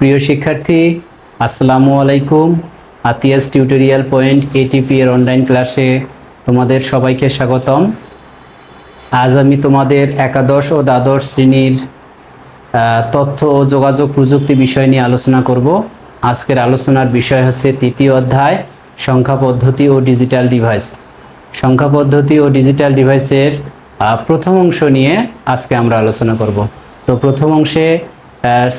প্রিয় শিক্ষার্থী, আসসালামু আলাইকুম। আতিয়াস টিউটোরিয়াল পয়েন্ট এটিপি এর অনলাইন ক্লাসে তোমাদের সবাইকে স্বাগতম। আজ আমি তোমাদের একাদশ ও দ্বাদশ শ্রেণীর তথ্য ও যোগাযোগ প্রযুক্তি বিষয় নিয়ে আলোচনা করব। আজকের আলোচনার বিষয় হচ্ছে তৃতীয় অধ্যায় সংখ্যা পদ্ধতি ও ডিজিটাল ডিভাইস। সংখ্যা পদ্ধতি ও ডিজিটাল ডিভাইসের প্রথম অংশ নিয়ে আজকে আমরা আলোচনা করব। তো প্রথম অংশে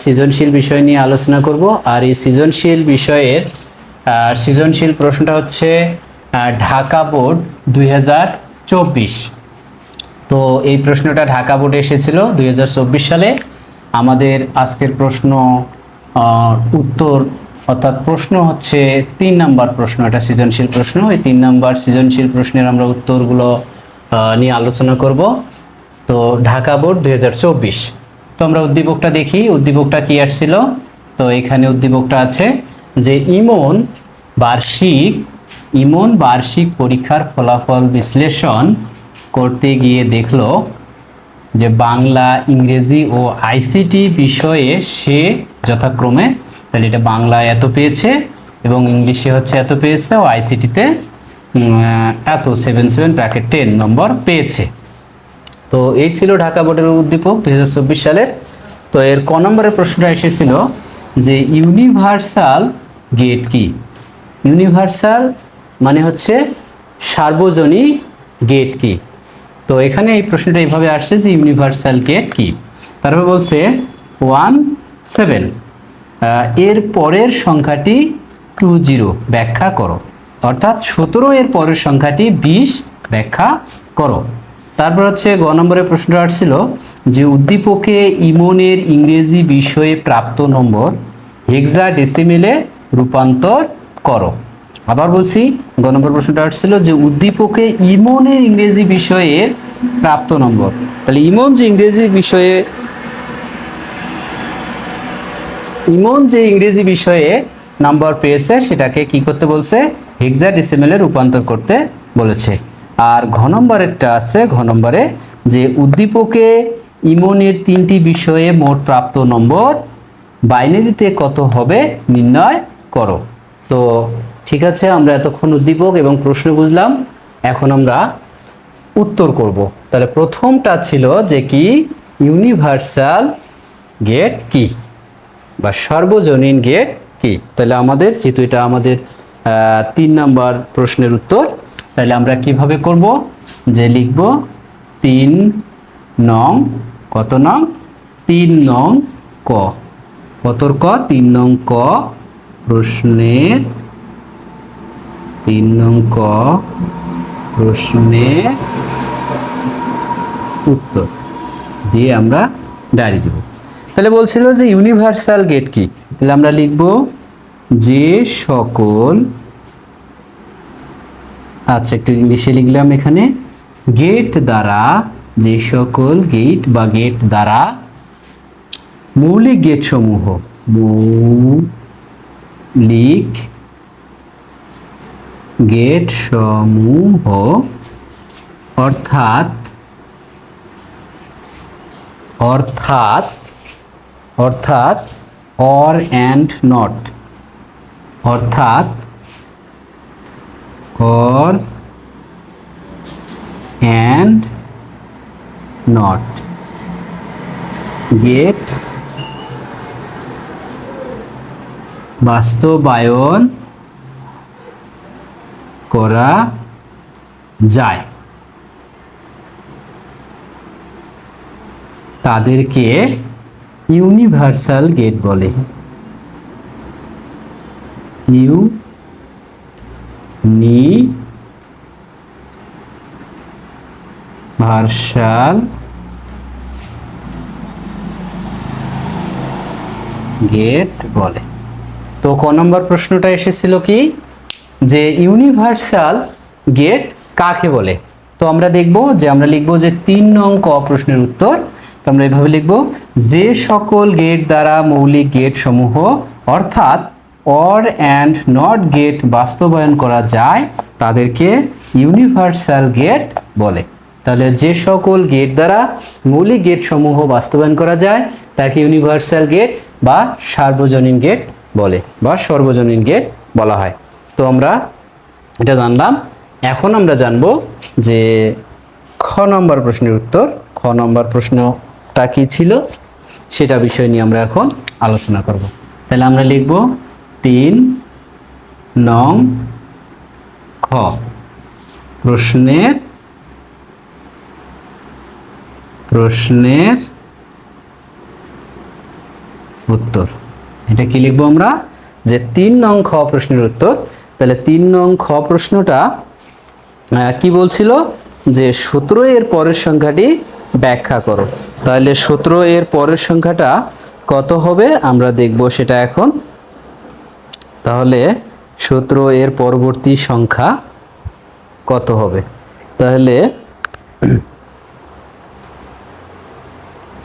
সৃজনশীল বিষয় নিয়ে আলোচনা করব। আর এই সৃজনশীল বিষয়ের সৃজনশীল প্রশ্নটা হচ্ছে ঢাকা বোর্ড 2024। তো এই প্রশ্নটা ঢাকা বোর্ডে এসেছিল 2024 সালে। আমাদের আজকের প্রশ্ন উত্তর অর্থাৎ প্রশ্ন হচ্ছে 3 নাম্বার প্রশ্ন। এটা সৃজনশীল প্রশ্ন। এই 3 নাম্বার সৃজনশীল প্রশ্নের আমরা উত্তরগুলো নিয়ে আলোচনা করব। তো ঢাকা বোর্ড 2024। তো আমরা উদ্দীপকটা দেখি, উদ্দীপকটা কি আসছিল। তো এখানে উদ্দীপকটা আছে যে ইমন বার্ষিক পরীক্ষার ফলাফল বিশ্লেষণ করতে গিয়ে দেখলো যে বাংলা, ইংরেজি ও আইসিটি বিষয়ে সে যথাক্রমে, তাহলে এটা বাংলায় এত পেয়েছে এবং ইংলিশে হচ্ছে এত পেয়েছে ও আইসিটিতে এত 77 নম্বর পেয়েছে। তো এই ছিল ঢাকা বোর্ডের উদ্দীপক 2024 সালের। তো এর ক নম্বরের প্রশ্নটা এসেছিল যে ইউনিভার্সাল গেট কি। ইউনিভার্সাল মানে হচ্ছে সার্বজনীন গেট কি। তো এখানে এই প্রশ্নটা এইভাবে আসছে যে ইউনিভার্সাল গেট কি। তারপর বলছে 17 এর পরের সংখ্যাটি 20 ব্যাখ্যা করো, অর্থাৎ 17 এর পরের সংখ্যাটি 20 ব্যাখ্যা করো। তারপর হচ্ছে গ নম্বরের প্রশ্নটা আসছিল যে উদ্দীপকে ইমনের ইংরেজি বিষয়ে প্রাপ্ত নম্বর হেক্সাডেসিমেলে রূপান্তর করো। আবার বলছি, গ নম্বর প্রশ্নটা আসছিল যে উদ্দীপকে ইমনের ইংরেজি বিষয়ে প্রাপ্ত নম্বর। তাহলে ইমন যে ইংরেজি বিষয়ে নাম্বার পেয়েছে সেটাকে কি করতে বলছে, হেক্সাডেসিমেলে রূপান্তর করতে বলেছে। আর ঘ নম্বরেরটা আছে, ঘ নম্বরে যে উদ্দীপকে ইমনের 3টি বিষয়ে মোট প্রাপ্ত নম্বর বাইনারিতে কত হবে নির্ণয় করো। তো ঠিক আছে, আমরা এতক্ষণ উদ্দীপক এবং প্রশ্ন বুঝলাম, এখন আমরা উত্তর করব। তাহলে প্রথমটা ছিল যে কি ইউনিভার্সাল গেট কি বা সার্বজনীন গেট কি। তাহলে আমাদের যেহেতু এটা আমাদের 3 নাম্বার প্রশ্নের উত্তর, তাহলে আমরা কিভাবে করব যে লিখব 3 নং, কত নং 3 নং ক, কতর ক 3 নং ক প্রশ্নের 3 নং ক প্রশ্নের উত্তর দিয়ে আমরা ডায়রি দেব। তাহলে বলছিল যে ইউনিভার্সাল গেট কি। তাহলে আমরা লিখব যে সকল, আচ্ছা একটু ইংলিশে লিখলাম এখানে, গেট দ্বারা, যে সকল গেট বা গেট দ্বারা মৌলিক গেট সমূহ, মৌলিক গেট সমূহ অর্থাৎ অর অ্যান্ড নট, অর্থাৎ অর অ্যান্ড নট গেট বাস্তবায়ন করা যায় তাদেরকে ইউনিভার্সাল গেট বলে। ইউনিভার্সাল গেট বলে। তো ক নম্বর প্রশ্নটা এসেছিল কি যে ইউনিভার্সাল গেট কাকে বলে। তো আমরা দেখব যে আমরা লিখব যে 3 নং ক প্রশ্নের উত্তর। তো আমরা এইভাবে লিখব যে সকল গেট দ্বারা মৌলিক গেট সমূহ অর্থাৎ অর অ্যান্ড নট গেট বাস্তবায়ন করা যায় তাদেরকে ইউনিভার্সাল গেট বলে। তাহলে যে সকল গেট দ্বারা মৌলিক গেট সমূহ বাস্তবায়ন করা যায় তাকে ইউনিভার্সাল গেট বা সার্বজনীন গেট বলে বা সর্বজনীন গেট বলা হয়। তো আমরা এটা জানলাম। এখন আমরা জানব যে খ নম্বর প্রশ্নের উত্তর। খ নম্বর প্রশ্নটা কি ছিল সেটা বিষয় নিয়ে আমরা এখন আলোচনা করব। তাহলে আমরা লিখব 3 নং খ প্রশ্নের উত্তর। এটা কি লিখবো আমরা, যে 3 নং খ প্রশ্নের উত্তর। তাহলে 3 নং খ প্রশ্নটা কি বলছিল, যে 17 এর পরের সংখ্যাটি ব্যাখ্যা করো। তাহলে 17 এর পরের সংখ্যাটা কত হবে আমরা দেখব সেটা এখন। তাহলে 17 এর পরবর্তী সংখ্যা কত হবে? তাহলে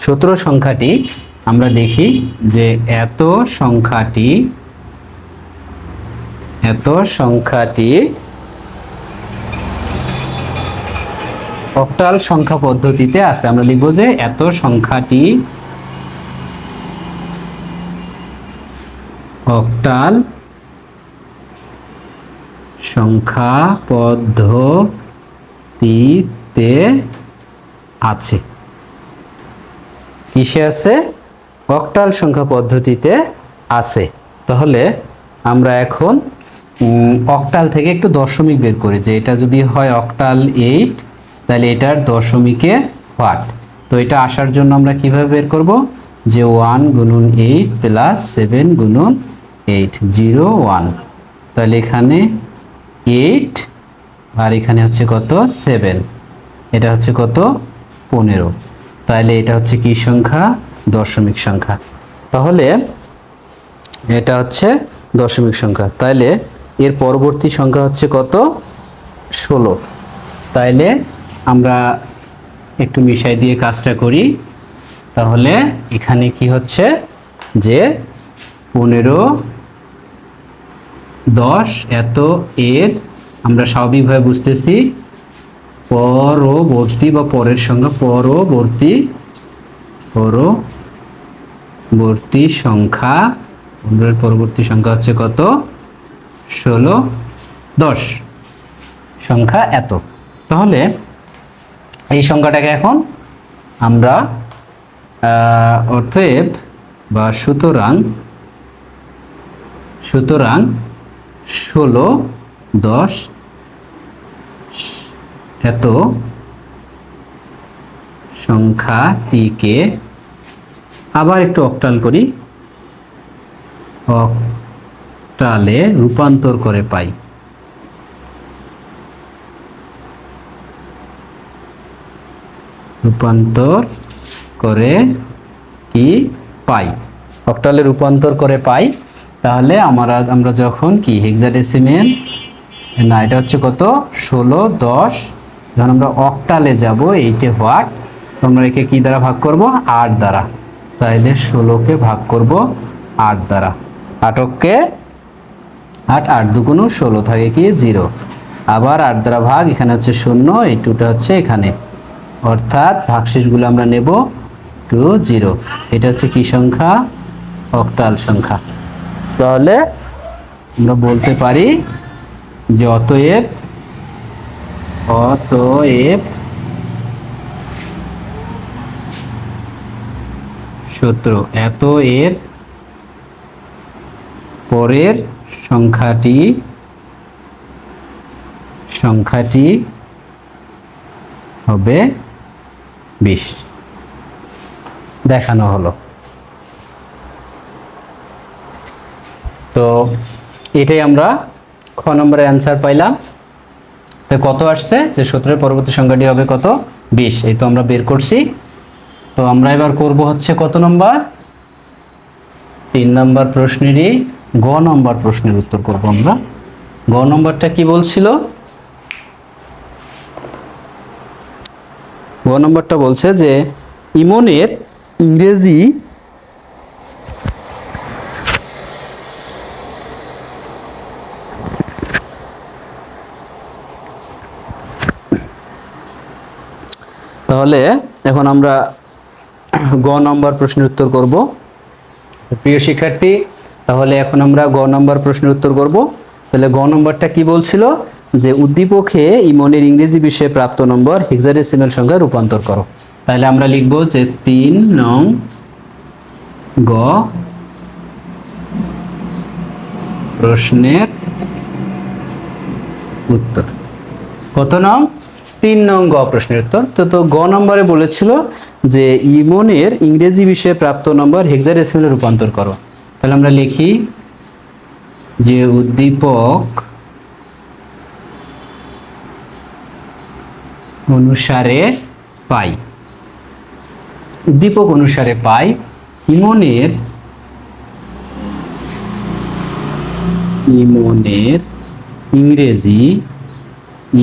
17 সংখ্যাটি আমরা দেখি যে এত সংখ্যাটি অক্টাল সংখ্যা পদ্ধতিতে আছে। আমরা লিখব যে এত সংখ্যাটি অক্টাল সংখ্যা পদ্ধতিতে আছে। কিসে আছে? অক্টাল সংখ্যা পদ্ধতিতে আছে। তাহলে আমরা এখন অক্টাল থেকে একটু দশমিক বের করি, যে এটা যদি হয় অক্টাল 8 তাহলে এটার দশমিকের হোয়াট। তো এটা আসার জন্য আমরা কিভাবে বের করব, যে 1 গুণন 8 প্লাস 7 গুণন 8 0 1। তাহলে এখানে 8 আর এখানে হচ্ছে কত 7, এটা হচ্ছে কত 15। তাহলে এটা হচ্ছে কি সংখ্যা? দশমিক সংখ্যা। তাহলে এটা হচ্ছে দশমিক সংখ্যা। তাহলে এর পরবর্তী সংখ্যা হচ্ছে কত? 16। তাইলে আমরা একটু মিশাই দিয়ে কাজটা করি। তাহলে এখানে কি হচ্ছে, যে 15 10 এত এর আমরা স্বাভাবিকভাবে বুঝতেছি পরবর্তী বা পরের সংখ্যা, পরবর্তী সংখ্যা, 15 এর পরবর্তী সংখ্যা হচ্ছে কত? 16 10 সংখ্যা এত। তাহলে এই সংখ্যাটাকে এখন আমরা অতএব বা সুতরাং 16 10 এত সংখ্যাটিকে আবার একটু অক্টাল করি, অক্টালে রূপান্তর করে পাই। অক্টালে রূপান্তর করে পাই। তাহলে আমরা যখন কি হেক্সাডেসিমেল, না এটা হচ্ছে কত 16 10, যখন আমরা অক্টালে যাব এইটে হোয়াট, আমরা একে কি দ্বারা ভাগ করব? 8 দ্বারা। তাহলে 16কে ভাগ করব 8 দ্বারা। 8কে 8 8 দুগুণ 16 থাকে কি 0, আবার 8 দ্বারা ভাগ, এখানে হচ্ছে 0, এই 2টা হচ্ছে এখানে, অর্থাৎ ভাগশেষগুলো আমরা নেব 2 0। এটা হচ্ছে কি সংখ্যা? অক্টাল সংখ্যা। তাহলে আমরা বলতে পারি যে অতএব 17 এত এর পরের সংখ্যাটি হবে 20 দেখানো হলো। তো এটাই আমরা খ নম্বরের অ্যান্সার পাইলাম। তো কত আসছে, যে 17 এর পরবর্তী সংখ্যাটি হবে কত? 20। এই তো আমরা বের করছি। তো আমরা এবার করব হচ্ছে কত নম্বর? 3 নম্বর প্রশ্নেরই গ নম্বর প্রশ্নের উত্তর করব আমরা। গ নম্বরটা কি বলছিল? গ নম্বরটা বলছে যে ইমনের ইংরেজি তাহলে এখন আমরা গ নম্বর প্রশ্নের উত্তর করব। প্রিয় শিক্ষার্থী, তাহলে এখন আমরা গ নম্বর প্রশ্নের উত্তর করব। তাহলে গ নম্বরটা কি বলছিল, যে উদ্দীপকে ইমনের ইংরেজি বিষয়ে প্রাপ্ত নম্বর হেক্সাডেসিমাল সংখ্যায় রূপান্তর করো। তাহলে আমরা লিখব যে 3 নং গ প্রশ্নের উত্তর। কত নং? 3 নং গ প্রশ্নের উত্তর। তো গ নম্বরে বলেছিল যে ইমনের ইংরেজি বিষয়ে প্রাপ্ত নম্বর হেক্সাডেসিমালে রূপান্তর করো। তাহলে আমরা লিখি যে উদ্দীপক অনুসারে পাই, উদ্দীপক অনুসারে পাই ইমনের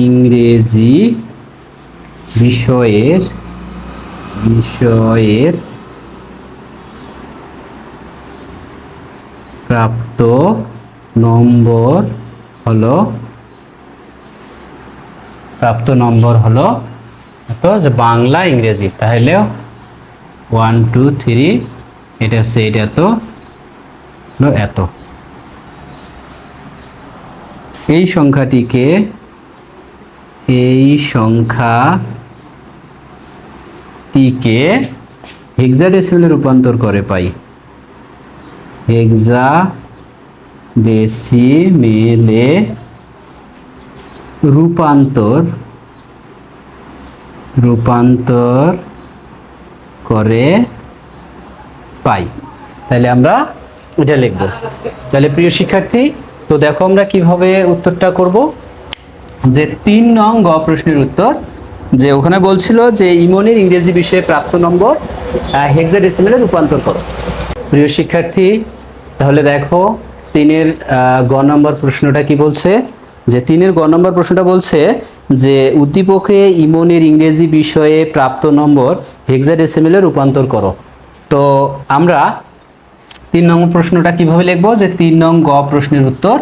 ইংরেজি বিষয়ের প্রাপ্ত নম্বর হলো তো যে বাংলা ইংরেজি, তাহলে 1 2 3 এটা হচ্ছে এটা তো এত। এই সংখ্যাটিকে হেক্সাডেসিমেলে রূপান্তর করে পাই, হেক্সাডেসিমেলে রূপান্তর করে পাই। তাহলে আমরা এটা লিখব। তাহলে প্রিয় শিক্ষার্থী, তো দেখো আমরা কিভাবে উত্তরটা করব। যে 3 নং গ প্রশ্নের উত্তর, যে ওখানে বলছিল যে ইমনের ইংরেজি বিষয়ে প্রাপ্ত নম্বর হেক্সাডেসিমেলে রূপান্তর করো। প্রিয় শিক্ষার্থী, তাহলে দেখো 3-এর গ নম্বর প্রশ্নটা কি বলছে, যে 3-এর গ নম্বর প্রশ্নটা বলছে যে উদ্দীপকে ইমনের ইংরেজি বিষয়ে প্রাপ্ত নম্বর হেক্সাডেসিমেলে রূপান্তর করো। তো আমরা 3 নং প্রশ্নটা কিভাবে লিখব, যে 3 নং গ প্রশ্নের উত্তর,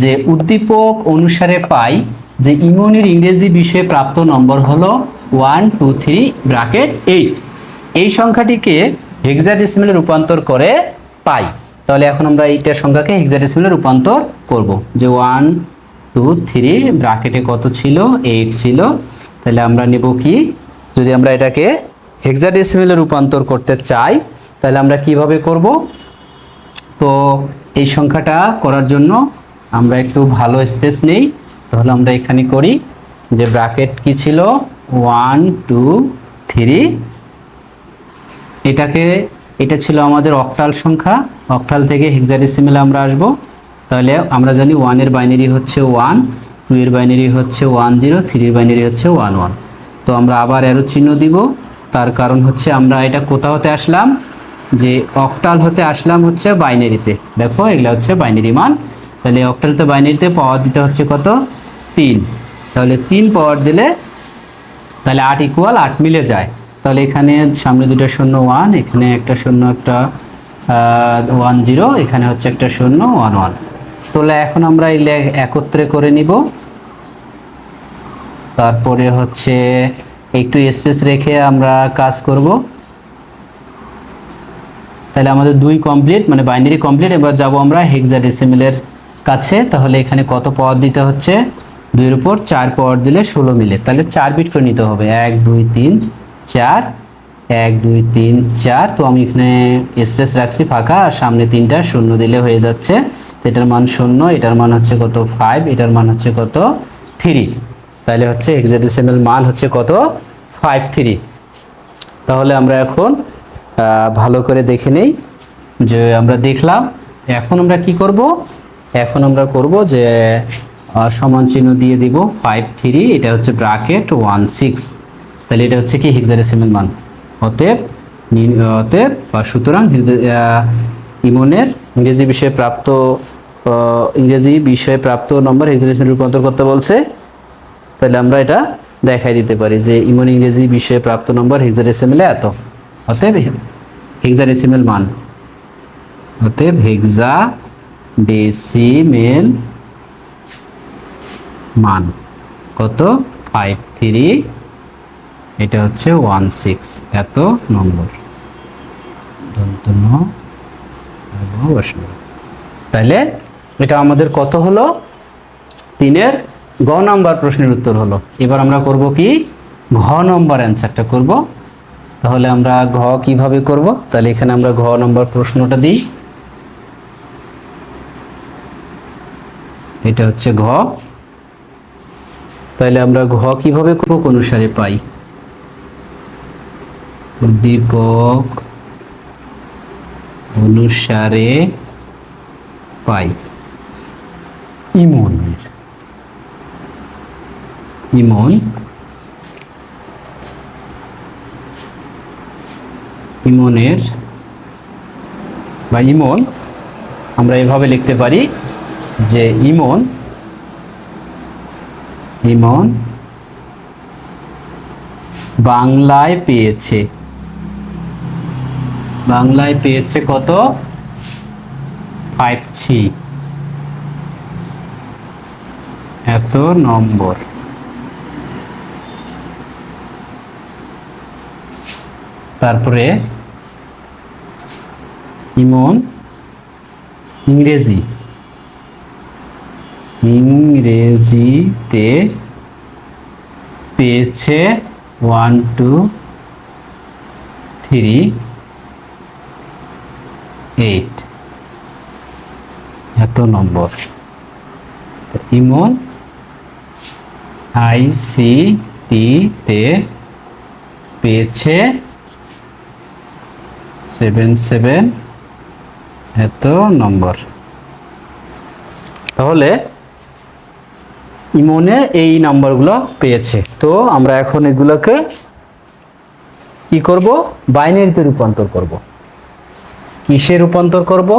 যে উদ্দীপক অনুসারে পাই যে ইমনের ইংরেজি বিষয়ে প্রাপ্ত নম্বর হলো 1 2 3 ব্র্যাকেট 8। এই সংখ্যাটিকে হেক্সাডেসিমেলে রূপান্তর করে পাই। তাহলে এখন আমরা এইটা সংখ্যাকে হেক্সাডেসিমেলে রূপান্তর করব। যে 1 2 3 ব্র্যাকেটে কত ছিল? 8 ছিল। তাহলে আমরা নেব কি, যদি আমরা এটাকে হেক্সাডেসিমেলে রূপান্তর করতে চাই তাহলে আমরা কিভাবে করব। তো এই সংখ্যাটা করার জন্য আমরা একটু ভালো স্পেস নেই। তাহলে আমরা এখানে করি যে ব্র্যাকেট কি ছিল 1 2 3, এটা ছিল আমাদের অক্টাল সংখ্যা। অক্টাল থেকে হেক্সাডেসিমেলে আমরা আসব। তাহলে আমরা জানি 1 এর বাইনারি হচ্ছে 1, 2 এর বাইনারি হচ্ছে 1 0, 3 এর বাইনারি হচ্ছে 1 1। তো আমরা আবার অ্যারো চিহ্ন দিব, তার কারণ হচ্ছে আমরা এটা কোথা হতে আসলাম, যে অক্টাল হতে আসলাম হচ্ছে বাইনারিতে। দেখো এগুলা হচ্ছে বাইনারি মান। তাহলে অক্টালতে বাইনারিতে পাওয়ার দিতে হচ্ছে কত? 3। তাহলে 3 পাওয়ার দিলে তাহলে 8 = 8 মিলে যায়। তাহলে এখানে সামনে দুটো 0 1, এখানে একটা 0 একটা 1 0, এখানে হচ্ছে একটা 0 1 1। তাহলে এখন আমরা এই একত্রে করে নিব। তারপরে হচ্ছে একটু স্পেস রেখে আমরা কাজ করব। তাহলে আমাদের 2 কমপ্লিট, মানে বাইনারি কমপ্লিট। এবার যাব আমরা হেক্সাডেসিমেলের কাছে। তাহলে এখানে কত পাওয়ার দিতে হচ্ছে? 2 এর উপর 4 পাওয়ার দিলে 16 মিলে। তাহলে 4 বিট করে নিতে হবে। 1 2 3 4, 1 2 3 4। তো আমি এখানে স্পেস রাখছি ফাঁকা, আর সামনে 3টা 0 দিলে হয়ে যাচ্ছে। তো এটার মান 0, এটার মান হচ্ছে কত? 5, এটার মান হচ্ছে কত? 3। তাহলে হচ্ছে হেক্সাডেসিমেল মান হচ্ছে কত? 53। তাহলে আমরা এখন ভালো করে দেখে নেই, যে আমরা দেখলাম। এখন আমরা কি করব? এখন আমরা করব যে সমান চিহ্ন দিয়ে দিব 53, এটা হচ্ছে ব্র্যাকেট 1 6। তাহলে এটা হচ্ছে কি হেক্সাডেসিমেল মান। অতএব বা সুতরাং ইমনের ইংরেজি বিষয়ে প্রাপ্ত নম্বর হেক্সাডেসিমেলে রূপান্তর করতে বলছে। তাহলে আমরা এটা দেখাই দিতে পারি যে ইমন ইংরেজি বিষয়ে প্রাপ্ত নম্বর হেক্সাডেসিমেলে এত। অতএব হেক্সাডেসিমেল মান, অতএব হেক্সাডেসিমেল মান কত? 53, এটা হচ্ছে 16, এত নম্বর। বসাবো। তাহলে এটা আমাদের কত হলো? 3-এর গ নাম্বার প্রশ্নের উত্তর হলো। এবার আমরা করব কি, ঘ নম্বর অ্যান্সারটা করব। তাহলে আমরা ঘ কিভাবে করব? তাহলে এখানে আমরা ঘ নম্বর প্রশ্নটা দিই। এটা হচ্ছে ঘ। তাহলে আমরা ঘ কিভাবে করব? অনুসারে পাই, উদ্দীপক অনুসারে পাই ইমনের ইমনের বা ইমন আমরা এভাবে লিখতে পারি যে ইমন বাংলায় পেয়েছে কত? 5C, এত নম্বর। তারপরে ইমন ইংরেজিতে পেয়েছে 1 2 3 8, এত নম্বর। ইমন ICT তে পেয়েছে 77 এত নম্বর। তাহলে ইমনে এই নাম্বারগুলো পেয়েছে। তো আমরা এখন এগুলোকে কি করব? বাইনারিতে রূপান্তর করব। কিসে রূপান্তর করব?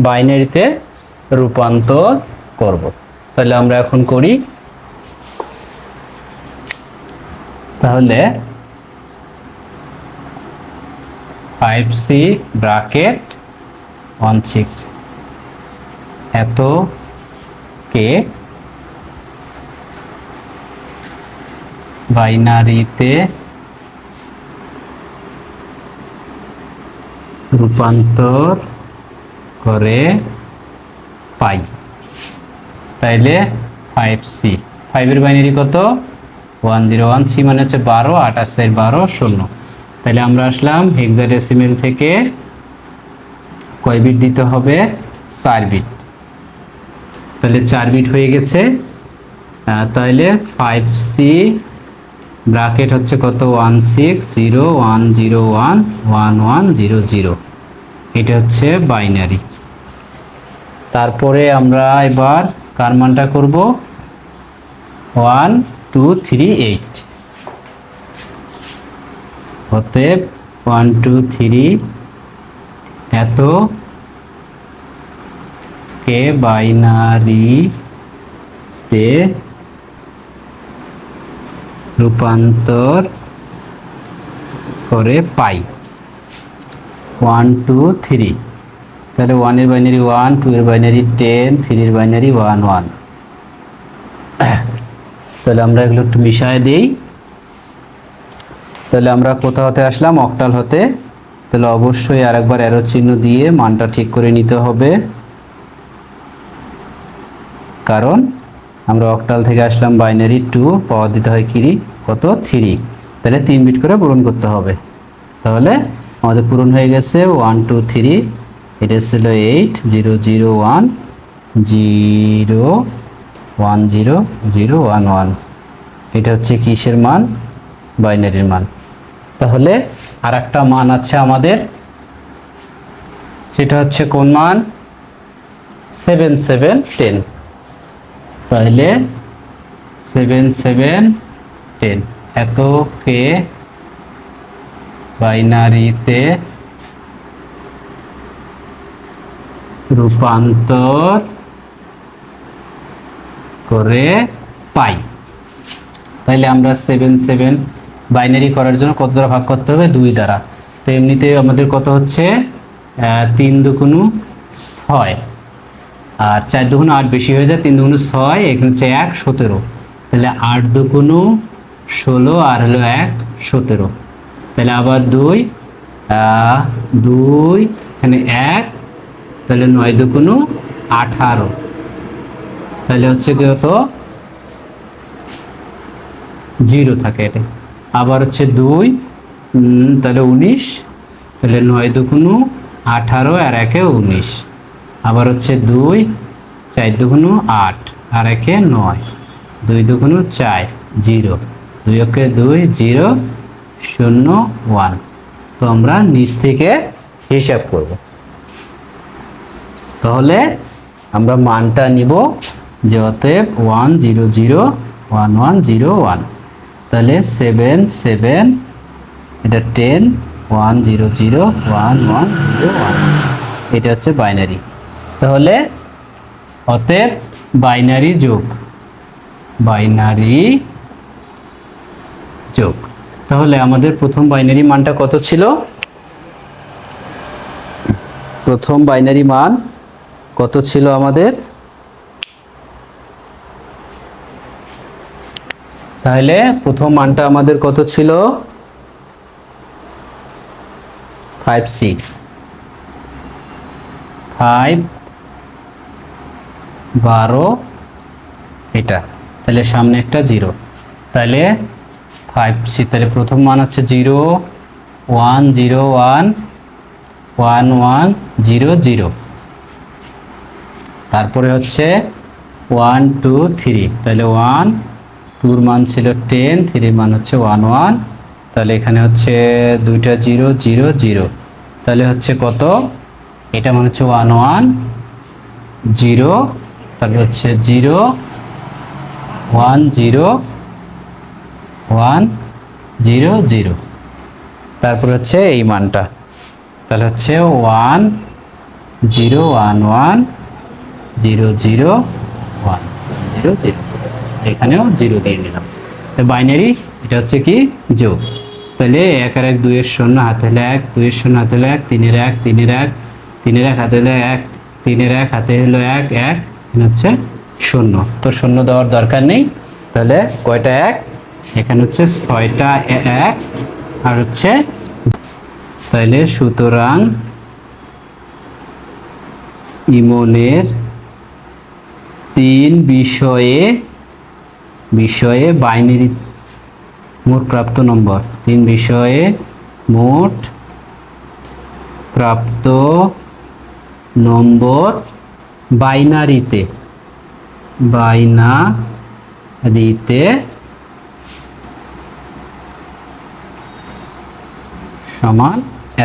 বাইনারিতে রূপান্তর করব। তাহলে আমরা এখন করি। তাহলে 5C ব্র্যাকেট 16 এত কে বাইনারিতে রূপান্তর করে পাই। তাইলে 5C, 5 এর বাইনারি কত? 101, C মানে হচ্ছে 12, 28 12 0। তাহলে আমরা আসলাম হেক্সাডেসিমেল থেকে কয় বিট দিতে হবে? 4 বিট। তাহলে 4 বিট হয়ে গেছে। তাহলে 5C ব্র্যাকেট হচ্ছে কত? 1601011100। এটা হচ্ছে বাইনারি। তারপরে আমরা এবার কার মানটা করব? 1 2 3 8। অতএব 1 2 3 এত কে বাইনারিতে রূপান্তর করে পাই 1 2 3। তাহলে 1 এর বাইনারি 1, 2 এর বাইনারি 10, 3 এর বাইনারি 1 1। তাহলে আমরা এগুলো একটু মিশিয়ে দেই। তাহলে আমরা কোথা হতে আসলাম? অক্টাল হতে। তাহলে অবশ্যই আরেকবার অ্যারো চিহ্ন দিয়ে মানটা ঠিক করে নিতে হবে, কারণ আমরা অক্টাল থেকে আসলাম বাইনারি 2, পাওয়ার দিতে হয় কি? কত? 3। তাহলে 3 বিট করে পূরণ করতে হবে। তাহলে আমাদের পূরণ হয়ে গেছে 1 2 3। এটা ছিল 8 0 0 1 0 1 0 0 1 1। এটা হচ্ছে কিসের মান? বাইনারির মান। তাহলে আরেকটা মান আছে আমাদের, সেটা হচ্ছে কোন মান? 7 7 10। তাহলে 7 7 10 এত কে বাইনারিতে রূপান্তর করে পাই। তাহলে আমরা 7 7 বাইনারি করার জন্য কত দ্বারা ভাগ করতে হবে? 2 দ্বারা। তো এমনিতে আমাদের কত হচ্ছে? 3 দুগুণ 6 আর 4 দুগুণ 8 বেশি হয়ে যায়, 3 দুগুণ 6, এখানে হচ্ছে 1 17। তাহলে 8 দুগুণ 16 আর হলো 1 17। তাহলে আবার 2 2 এখানে 1 তাহলে 9 দুগুণ 18, তাহলে হচ্ছে কত 0 থাকে এটা। আবার হচ্ছে 2, তাহলে 19, তাহলে 9 দুগুণ 18 আর 1 19। আবার হচ্ছে 2, 4 দুগুণ 8 আর 1 9, 2 দুগুণ 4, 0, 2 একে 2, 0 0 1। তো আমরা নিচ থেকে হিসাব করব। তাহলে আমরা মানটা নিব যে অতএব 1 0 0 1 1 0 1, তাহলে 7 7, এটা 10 1 0 0 1 1 0 1, এটা হচ্ছে বাইনারি। তাহলে অতএব বাইনারি যোগ, বাইনারি যোগ। তাহলে আমাদের প্রথম বাইনারি মানটা কত ছিল? প্রথম বাইনারি মান কত ছিল আমাদের? তাহলে প্রথম মানটা আমাদের কত ছিল? 5C, 5 12 এটা, তাহলে সামনে একটা 0, তাহলে 5C। তাহলে প্রথম মান হচ্ছে 0 1 0 1 1 1 0 0, তারপরে হচ্ছে 1 2 3, তাহলে 1 2 মান ছিল 10, 3 মান হচ্ছে 1 1, তাহলে এখানে হচ্ছে দুইটা 0 0 0, তাহলে হচ্ছে কত? এটা মানে হচ্ছে 1 1 0, তারপরে হচ্ছে 0 1 0 1 0 0, তারপর হচ্ছে এই মানটা, তাহলে হচ্ছে 1 0 1 1 0 0 1 0 0, এখানেও 0 দিয়ে নিলাম। তো বাইনারি এটা হচ্ছে কি যোগ। তাহলে 1 আর 1 2 এর 0 হাতে হলে 1, 2 এর 0 হাতে হলে 1, 3 এর 1 3 এর 1 3 এর 1 হাতে হলে 1, 3 এর 1 হাতে হলো 1 1, এখানে হচ্ছে 0। তো 0 দেওয়ার দরকার নেই। তাহলে কয়টা 1? এখানে হচ্ছে 6টা 1 আর হচ্ছে, তাহলে সুতরাং ইমনের 3 বিষয়ে বাইনারি মোট প্রাপ্ত নম্বর, 3 বিষয়ে মোট প্রাপ্ত নম্বর বাইনারিতে সমান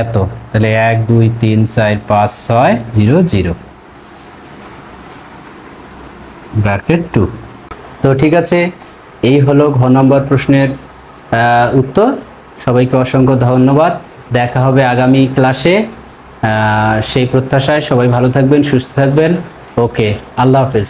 এত। তাহলে 1 2 3 4 5 6 0 0 ব্র্যাকেট 2। তো ঠিক আছে, এই হলো ঘ নম্বর প্রশ্নের উত্তর। সবাইকে অসংখ্য ধন্যবাদ। দেখা হবে আগামী ক্লাসে। সেই প্রত্যাশায় সবাই ভালো থাকবেন, সুস্থ থাকবেন। ওকে, আল্লাহ হাফেজ।